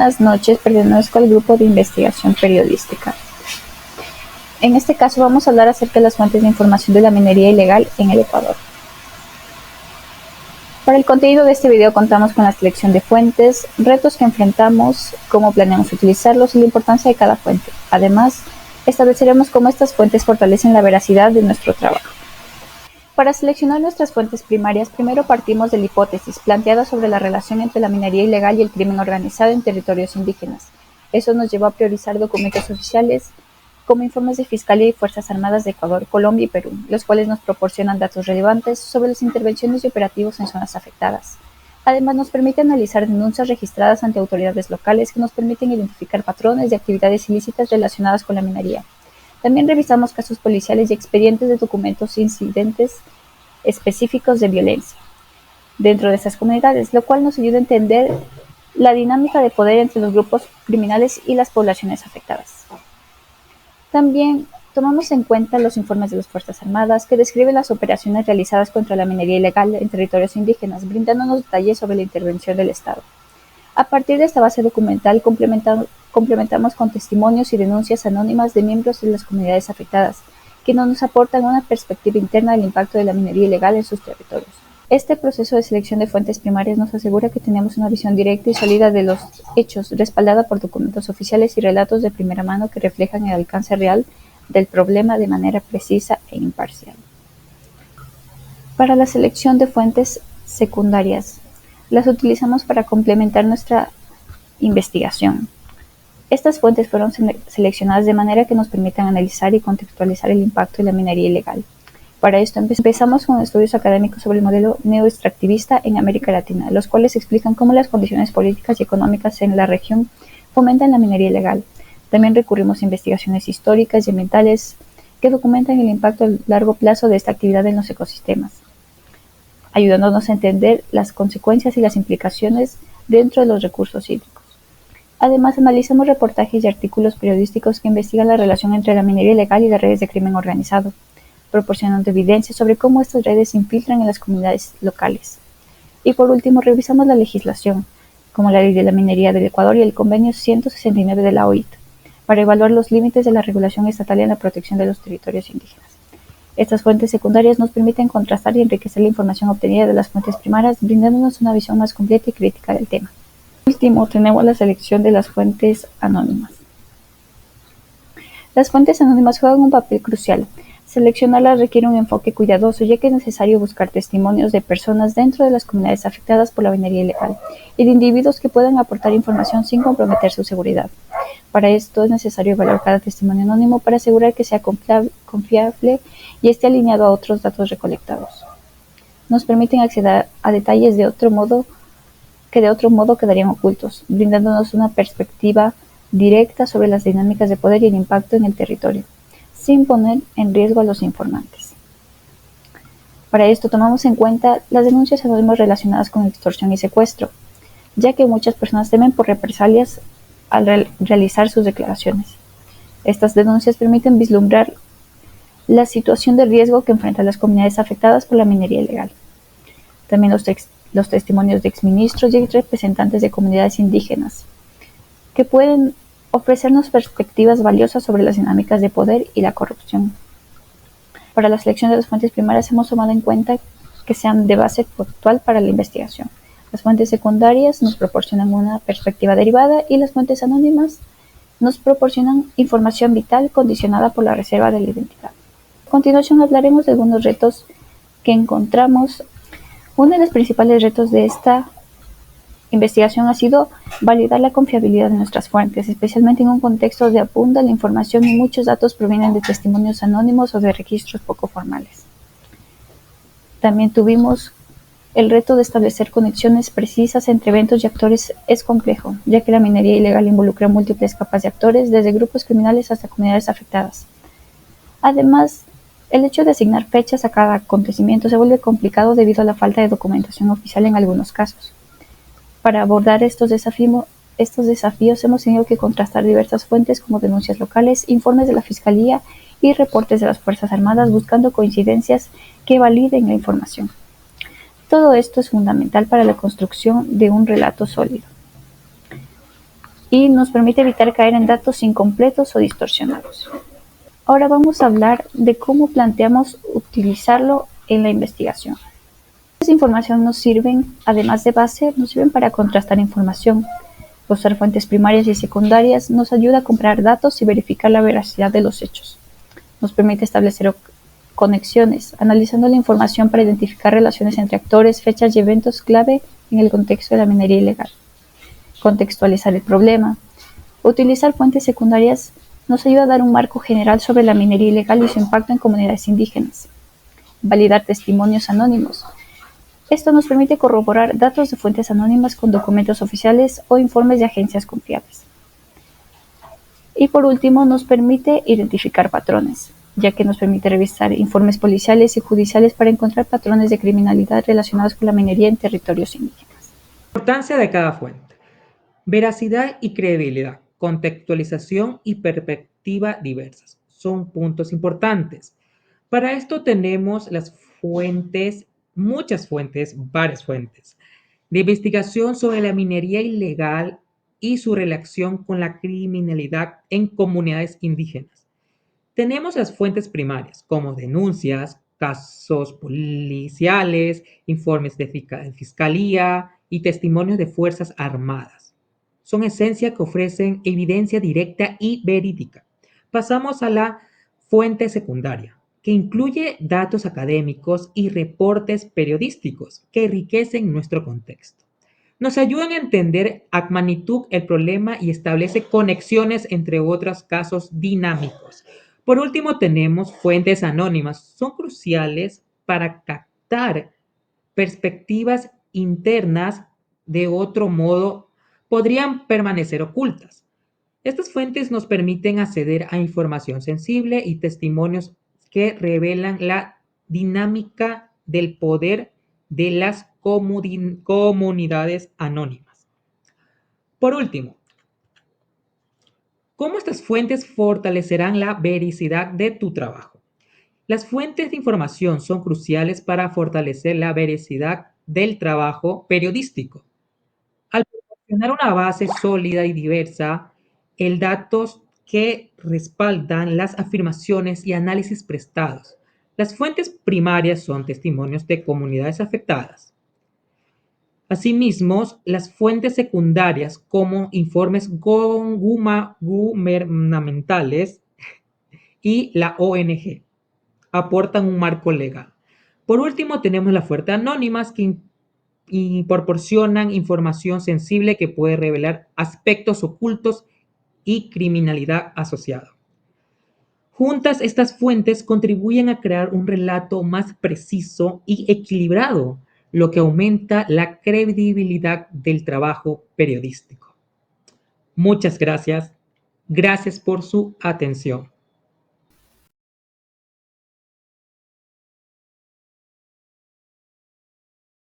Buenas noches, pertenezco al grupo de investigación periodística. En este caso vamos a hablar acerca de las fuentes de información de la minería ilegal en el Ecuador. Para el contenido de este video contamos con la selección de fuentes, retos que enfrentamos, cómo planeamos utilizarlos y la importancia de cada fuente. Además, estableceremos cómo estas fuentes fortalecen la veracidad de nuestro trabajo. Para seleccionar nuestras fuentes primarias, primero partimos de la hipótesis planteada sobre la relación entre la minería ilegal y el crimen organizado en territorios indígenas. Eso nos llevó a priorizar documentos oficiales como informes de Fiscalía y Fuerzas Armadas de Ecuador, Colombia y Perú, los cuales nos proporcionan datos relevantes sobre las intervenciones y operativos en zonas afectadas. Además, nos permite analizar denuncias registradas ante autoridades locales que nos permiten identificar patrones de actividades ilícitas relacionadas con la minería. También revisamos casos policiales y expedientes de documentos e incidentes específicos de violencia dentro de estas comunidades, lo cual nos ayuda a entender la dinámica de poder entre los grupos criminales y las poblaciones afectadas. También tomamos en cuenta los informes de las Fuerzas Armadas que describen las operaciones realizadas contra la minería ilegal en territorios indígenas, brindándonos detalles sobre la intervención del Estado. A partir de esta base documental complementamos con testimonios y denuncias anónimas de miembros de las comunidades afectadas, que nos aportan una perspectiva interna del impacto de la minería ilegal en sus territorios. Este proceso de selección de fuentes primarias nos asegura que tenemos una visión directa y sólida de los hechos, respaldada por documentos oficiales y relatos de primera mano que reflejan el alcance real del problema de manera precisa e imparcial. Para la selección de fuentes secundarias, las utilizamos para complementar nuestra investigación. Estas fuentes fueron seleccionadas de manera que nos permitan analizar y contextualizar el impacto de la minería ilegal. Para esto empezamos con estudios académicos sobre el modelo neoextractivista en América Latina, los cuales explican cómo las condiciones políticas y económicas en la región fomentan la minería ilegal. También recurrimos a investigaciones históricas y ambientales que documentan el impacto a largo plazo de esta actividad en los ecosistemas, ayudándonos a entender las consecuencias y las implicaciones dentro de los recursos hídricos. Además, analizamos reportajes y artículos periodísticos que investigan la relación entre la minería ilegal y las redes de crimen organizado, proporcionando evidencia sobre cómo estas redes se infiltran en las comunidades locales. Y por último, revisamos la legislación, como la Ley de la Minería del Ecuador y el Convenio 169 de la OIT, para evaluar los límites de la regulación estatal en la protección de los territorios indígenas. Estas fuentes secundarias nos permiten contrastar y enriquecer la información obtenida de las fuentes primarias, brindándonos una visión más completa y crítica del tema. Por último, tenemos la selección de las fuentes anónimas. Las fuentes anónimas juegan un papel crucial. Seleccionarlas requiere un enfoque cuidadoso, ya que es necesario buscar testimonios de personas dentro de las comunidades afectadas por la minería ilegal y de individuos que puedan aportar información sin comprometer su seguridad. Para esto es necesario evaluar cada testimonio anónimo para asegurar que sea confiable y esté alineado a otros datos recolectados. Nos permiten acceder a detalles de otro modo quedarían ocultos, brindándonos una perspectiva directa sobre las dinámicas de poder y el impacto en el territorio, sin poner en riesgo a los informantes. Para esto tomamos en cuenta las denuncias anónimas relacionadas con extorsión y secuestro, ya que muchas personas temen por represalias al realizar sus declaraciones. Estas denuncias permiten vislumbrar la situación de riesgo que enfrentan las comunidades afectadas por la minería ilegal. También los testimonios de exministros y representantes de comunidades indígenas, que pueden ofrecernos perspectivas valiosas sobre las dinámicas de poder y la corrupción. Para la selección de las fuentes primarias hemos tomado en cuenta que sean de base factual para la investigación. Las fuentes secundarias nos proporcionan una perspectiva derivada y las fuentes anónimas nos proporcionan información vital condicionada por la reserva de la identidad. A continuación hablaremos de algunos retos que encontramos. Uno de los principales retos de esta investigación ha sido validar la confiabilidad de nuestras fuentes, especialmente en un contexto donde abunda la información y muchos datos provienen de testimonios anónimos o de registros poco formales. También tuvimos el reto de establecer conexiones precisas entre eventos y actores es complejo, ya que la minería ilegal involucra múltiples capas de actores, desde grupos criminales hasta comunidades afectadas. Además, el hecho de asignar fechas a cada acontecimiento se vuelve complicado debido a la falta de documentación oficial en algunos casos. Para abordar estos desafíos hemos tenido que contrastar diversas fuentes como denuncias locales, informes de la Fiscalía y reportes de las Fuerzas Armadas buscando coincidencias que validen la información. Todo esto es fundamental para la construcción de un relato sólido. y nos permite evitar caer en datos incompletos o distorsionados. Ahora vamos a hablar de cómo planteamos utilizarlo en la investigación. Esta información nos sirven, además de base, nos sirven para contrastar información. Usar fuentes primarias y secundarias nos ayuda a comparar datos y verificar la veracidad de los hechos. Nos permite establecer conexiones, analizando la información para identificar relaciones entre actores, fechas y eventos clave en el contexto de la minería ilegal. Contextualizar el problema. Utilizar fuentes secundarias nos ayuda a dar un marco general sobre la minería ilegal y su impacto en comunidades indígenas. Validar testimonios anónimos. Esto nos permite corroborar datos de fuentes anónimas con documentos oficiales o informes de agencias confiables. Y por último, nos permite identificar patrones, ya que nos permite revisar informes policiales y judiciales para encontrar patrones de criminalidad relacionados con la minería en territorios indígenas. Importancia de cada fuente. Veracidad y credibilidad, contextualización y perspectiva diversas. Son puntos importantes. Para esto tenemos las fuentes, muchas fuentes, varias fuentes, de investigación sobre la minería ilegal y su relación con la criminalidad en comunidades indígenas. Tenemos las fuentes primarias, como denuncias, casos policiales, informes de fiscalía y testimonios de fuerzas armadas. Son esencia que ofrecen evidencia directa y verídica. Pasamos a la fuente secundaria, que incluye datos académicos y reportes periodísticos que enriquecen nuestro contexto. Nos ayudan a entender a magnitud el problema y establece conexiones entre otros casos dinámicos. Por último, tenemos fuentes anónimas. Son cruciales para captar perspectivas internas de otro modo podrían permanecer ocultas. Estas fuentes nos permiten acceder a información sensible y testimonios que revelan la dinámica del poder de las comunidades anónimas. Por último, ¿cómo estas fuentes fortalecerán la vericidad de tu trabajo? Las fuentes de información son cruciales para fortalecer la veracidad del trabajo periodístico. Al proporcionar una base sólida y diversa, el datos que respaldan las afirmaciones y análisis prestados. Las fuentes primarias son testimonios de comunidades afectadas. Asimismo, las fuentes secundarias como informes gubernamentales y la ONG aportan un marco legal. Por último, tenemos las fuentes anónimas que y proporcionan información sensible que puede revelar aspectos ocultos y criminalidad asociada. Juntas, estas fuentes contribuyen a crear un relato más preciso y equilibrado, lo que aumenta la credibilidad del trabajo periodístico. Muchas gracias. Gracias por su atención.